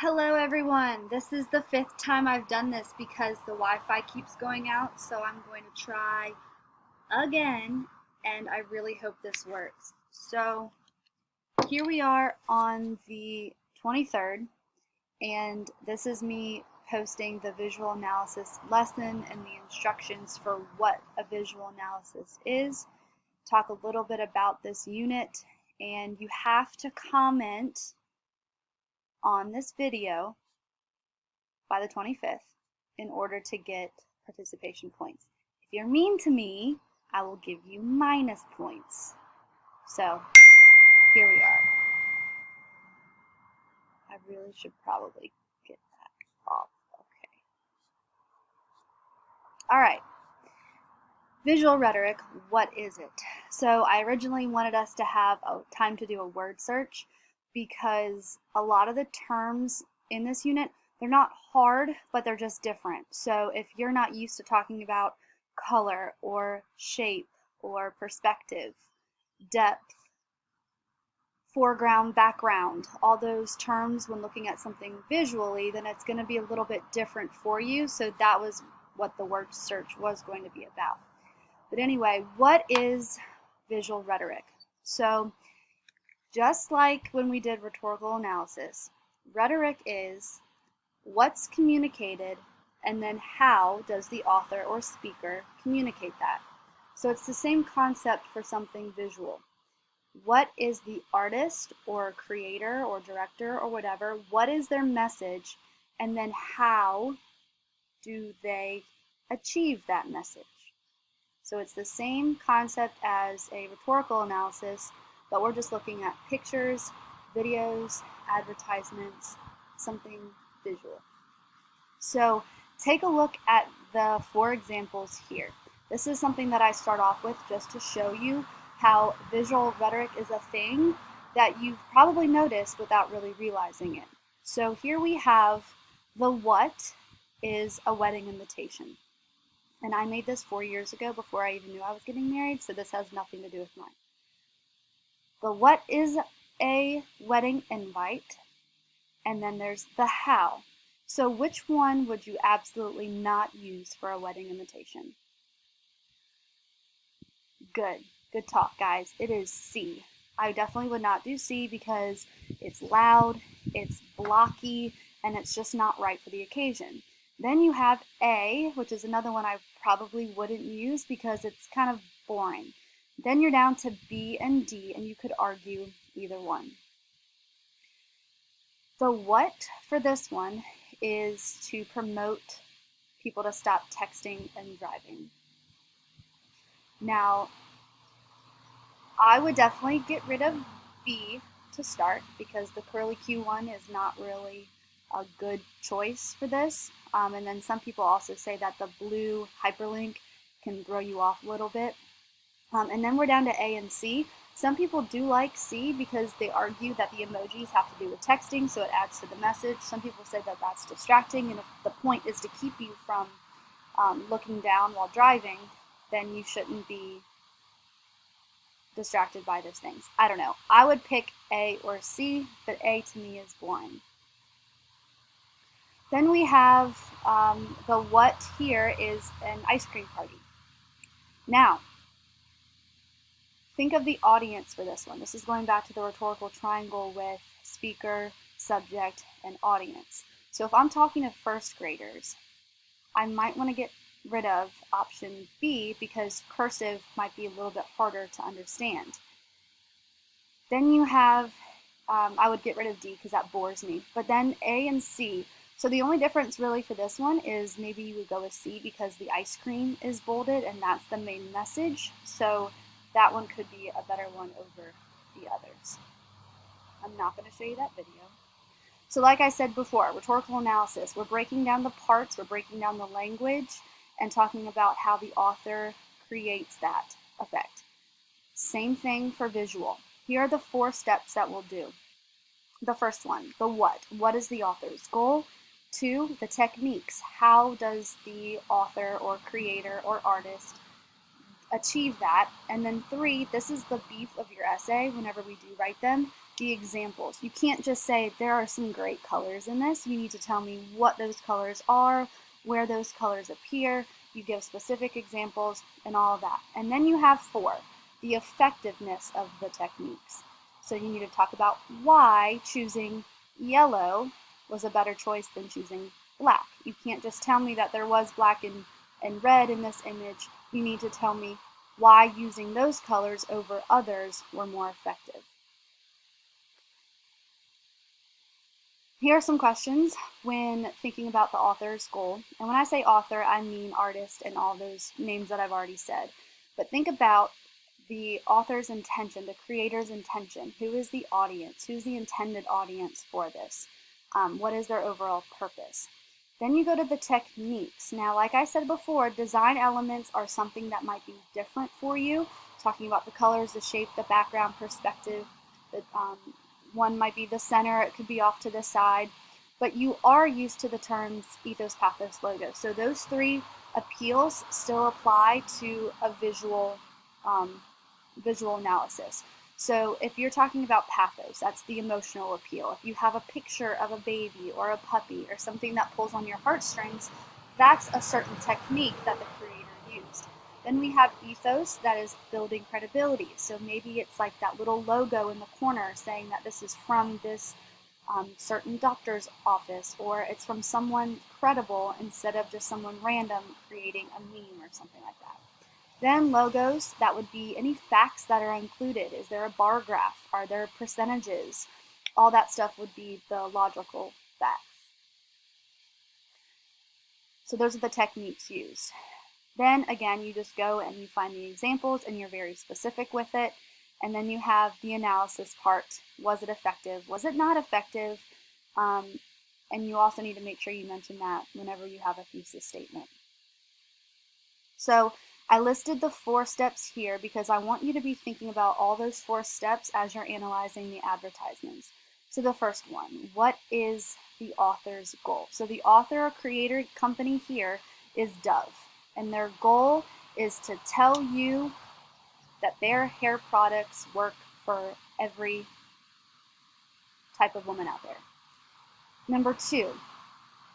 Hello everyone, this is the fifth time I've done this because the Wi-Fi keeps going out, so I'm going to try again, and I really hope this works. So here we are on the 23rd, and this is me posting the visual analysis lesson and the instructions for what a visual analysis is, talk a little bit about this unit, and you have to comment on this video by the 25th in order to get participation points. If you're mean to me, I will give you minus points. So here we are. I really should probably get that off. Okay. All right. Visual rhetoric, what is it? So I originally wanted us to have a time to do a word search because a lot of the terms in this unit, they're not hard, but they're just different. So if you're not used to talking about color or shape or perspective, depth, foreground, background, all those terms when looking at something visually, then it's going to be a little bit different for you. So that was what the word search was going to be about. But anyway, what is visual rhetoric? So just like when we did rhetorical analysis, rhetoric is what's communicated and then how does the author or speaker communicate that. So it's the same concept for something visual. What is the artist or creator or director or whatever, what is their message, and then how do they achieve that message? So it's the same concept as a rhetorical analysis, but we're just looking at pictures, videos, advertisements, something visual. So take a look at the 4 examples here. This is something that I start off with just to show you how visual rhetoric is a thing that you've probably noticed without really realizing it. So here we have the what is a wedding invitation. And I made this 4 years ago before I even knew I was getting married, so this has nothing to do with mine. The what is a wedding invite, and then there's the how. So which one would you absolutely not use for a wedding invitation? Good talk, guys. It is C. I definitely would not do C because it's loud, it's blocky, and it's just not right for the occasion. Then you have A, which is another one I probably wouldn't use because it's kind of boring. Then you're down to B and D, and you could argue either one. The what for this one is to promote people to stop texting and driving. Now, I would definitely get rid of B to start because the curly Q one is not really a good choice for this. And then some people also say that the blue hyperlink can throw you off a little bit. And then we're down to A and C. Some people do like C because they argue that the emojis have to do with texting, so it adds to the message. Some people say that that's distracting, and if the point is to keep you from looking down while driving, then you shouldn't be distracted by those things. I don't know. I would pick A or C, but A to me is boring. Then we have the what here is an ice cream party. Now, think of the audience for this one. This is going back to the rhetorical triangle with speaker, subject, and audience. So if I'm talking to first graders, I might want to get rid of option B because cursive might be a little bit harder to understand. Then you have, I would get rid of D because that bores me. But then A and C. So the only difference really for this one is maybe you would go with C because the ice cream is bolded and that's the main message. So that one could be a better one over the others. I'm not going to show you that video. So like I said before, rhetorical analysis, we're breaking down the parts, we're breaking down the language, and talking about how the author creates that effect. Same thing for visual. Here are the 4 steps that we'll do. The first one, the what. What is the author's goal? 2, the techniques. How does the author or creator or artist achieve that? And then 3, this is the beef of your essay whenever we do write them. the examples. You can't just say there are some great colors in this. You need to tell me what those colors are, where those colors appear. You give specific examples and all of that. And then you have 4, the effectiveness of the techniques. So you need to talk about why choosing yellow was a better choice than choosing black. You can't just tell me that there was black and red in this image. You need to tell me why using those colors over others were more effective. Here are some questions when thinking about the author's goal. And when I say author, I mean artist and all those names that I've already said. But think about the author's intention, the creator's intention. Who is the audience? Who's the intended audience for this? What is their overall purpose? Then you go to the techniques. Now, like I said before, design elements are something that might be different for you. Talking about the colors, the shape, the background, perspective. One might be the center, it could be off to the side. But you are used to the terms ethos, pathos, logos. So those 3 appeals still apply to a visual analysis. So if you're talking about pathos, that's the emotional appeal. If you have a picture of a baby or a puppy or something that pulls on your heartstrings, that's a certain technique that the creator used. Then we have ethos, that is building credibility. So maybe it's like that little logo in the corner saying that this is from this certain doctor's office, or it's from someone credible instead of just someone random creating a meme or something like that. Then logos, that would be any facts that are included. Is there a bar graph? Are there percentages? All that stuff would be the logical facts. So those are the techniques used. Then again, you just go and you find the examples and you're very specific with it. And then you have the analysis part. Was it effective? Was it not effective? And you also need to make sure you mention that whenever you have a thesis statement. So I listed the 4 steps here because I want you to be thinking about all those 4 steps as you're analyzing the advertisements. So the first one, what is the author's goal? So the author or creator company here is Dove, and their goal is to tell you that their hair products work for every type of woman out there. Number 2,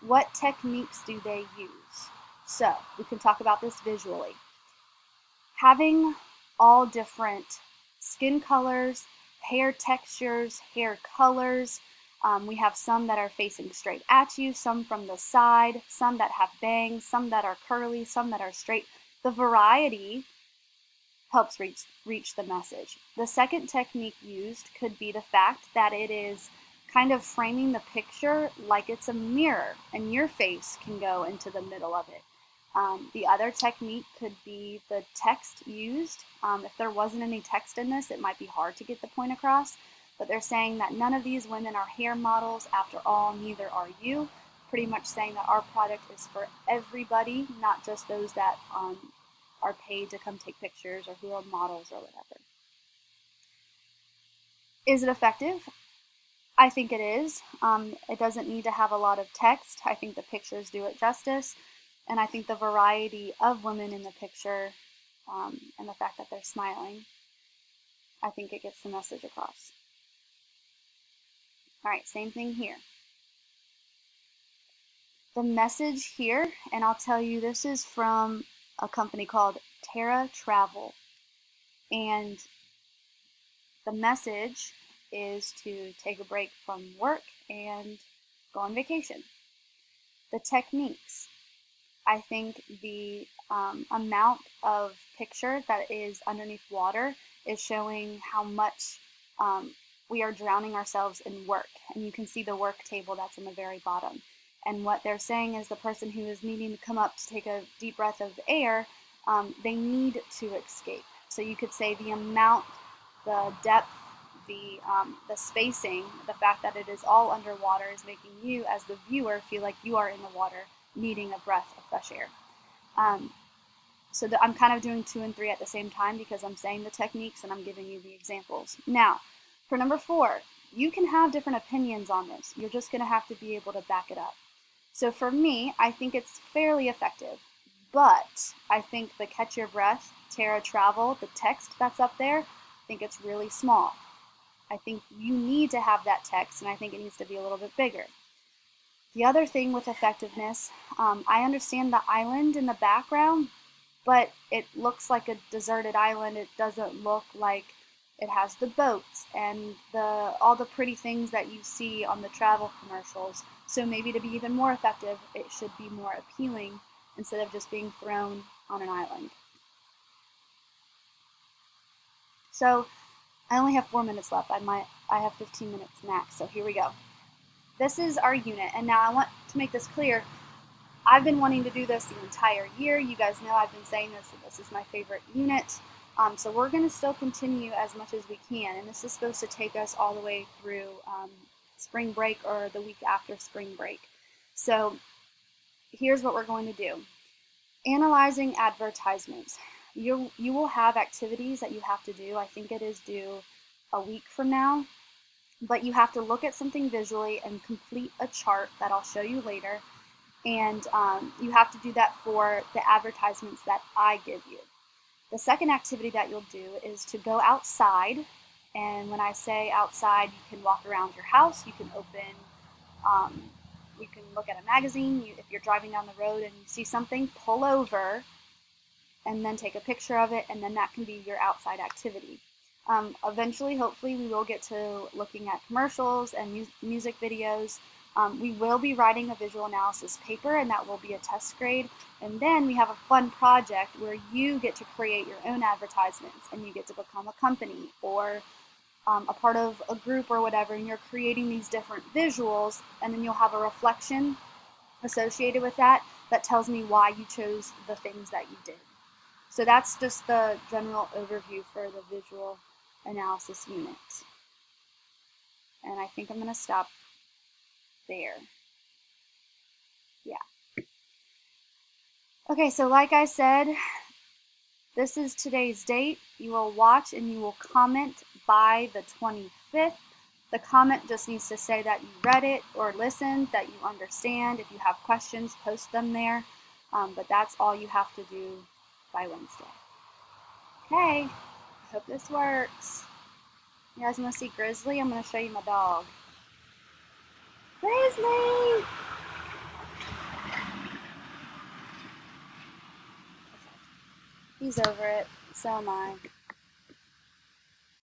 what techniques do they use? So we can talk about this visually. Having all different skin colors, hair textures, hair colors. We have some that are facing straight at you, some from the side, some that have bangs, some that are curly, some that are straight. The variety helps reach the message. The second technique used could be the fact that it is kind of framing the picture like it's a mirror, and your face can go into the middle of it. The other technique could be the text used. If there wasn't any text in this, it might be hard to get the point across, but they're saying that none of these women are hair models. After all, neither are you. Pretty much saying that our product is for everybody, not just those that are paid to come take pictures or who are models or whatever. Is it effective? I think it is. It doesn't need to have a lot of text. I think the pictures do it justice. And I think the variety of women in the picture and the fact that they're smiling, I think it gets the message across. All right, same thing here. The message here, and I'll tell you, this is from a company called Terra Travel. And the message is to take a break from work and go on vacation. The techniques. I think the amount of picture that is underneath water is showing how much we are drowning ourselves in work. And you can see the work table that's in the very bottom. And what they're saying is the person who is needing to come up to take a deep breath of air, they need to escape. So you could say the amount, the depth, the spacing, the fact that it is all underwater is making you as the viewer feel like you are in the water needing a breath of fresh air. So I'm kind of doing 2 and 3 at the same time because I'm saying the techniques and I'm giving you the examples. Now, for number 4, you can have different opinions on this. You're just going to have to be able to back it up. So for me, I think it's fairly effective, but I think the Catch Your Breath, Terra Travel, the text that's up there, I think it's really small. I think you need to have that text, and I think it needs to be a little bit bigger. The other thing with effectiveness, I understand the island in the background, but it looks like a deserted island. It doesn't look like it has the boats and all the pretty things that you see on the travel commercials. So maybe to be even more effective, it should be more appealing instead of just being thrown on an island. So I only have 4 minutes left. I have 15 minutes max. So here we go. This is our unit, and now I want to make this clear. I've been wanting to do this the entire year. You guys know I've been saying this is my favorite unit. So we're going to still continue as much as we can, and this is supposed to take us all the way through spring break or the week after spring break. So here's what we're going to do. Analyzing advertisements. You will have activities that you have to do. I think it is due a week from now, but you have to look at something visually and complete a chart that I'll show you later. And you have to do that for the advertisements that I give you. The second activity that you'll do is to go outside. And when I say outside, you can walk around your house, you can you can look at a magazine. If you're driving down the road and you see something, pull over and then take a picture of it, and then that can be your outside activity. Eventually, hopefully, we will get to looking at commercials and music videos. We will be writing a visual analysis paper, and that will be a test grade. And then we have a fun project where you get to create your own advertisements, and you get to become a company or a part of a group or whatever, and you're creating these different visuals, and then you'll have a reflection associated with that that tells me why you chose the things that you did. So that's just the general overview for the visual analysis unit. And I think I'm going to stop there. Yeah. Okay, so like I said, this is today's date. You will watch and you will comment by the 25th. The comment just needs to say that you read it or listened, that you understand. If you have questions, post them there. But that's all you have to do by Wednesday. Okay, I hope this works. You guys want to see Grizzly? I'm going to show you my dog. Grizzly! He's over it. So am I.